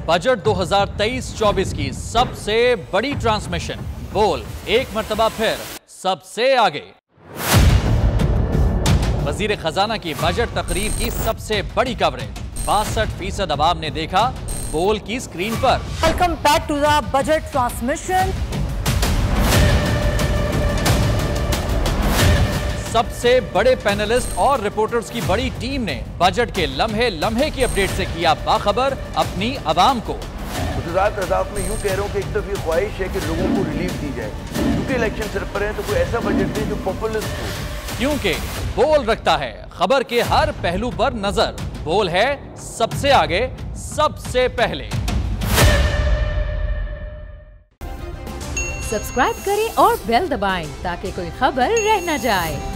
Budget 2023-24 की सबसे बड़ी ट्रांसमिशन। बोल एक मर्तबा फिर सबसे आगे। वजीर खजाना की बजट तकरीर की सबसे बड़ी कवरेज। 62% अवाम ने देखा बोल की स्क्रीन पर। Welcome back to the budget transmission. सबसे बड़े पैनलिस्ट और रिपोर्टर्स की बड़ी टीम ने बजट के लम्हे लम्हे की अपडेट से किया बाखबर अपनी आवाम को। में यूं कह रहा हूं कि एक तरफ ये ख्वाहिश है कि लोगों को रिलीफ दी जाए, क्योंकि इलेक्शन सर पर है, तो कोई ऐसा बजट दे जो पॉपुलिस्ट हो। क्योंकि बोल रखता है खबर के हर पहलू पर नजर। बोल है सबसे आगे, सबसे पहले। सब्सक्राइब करें और बेल दबाएं ताकि कोई खबर रह न जाए।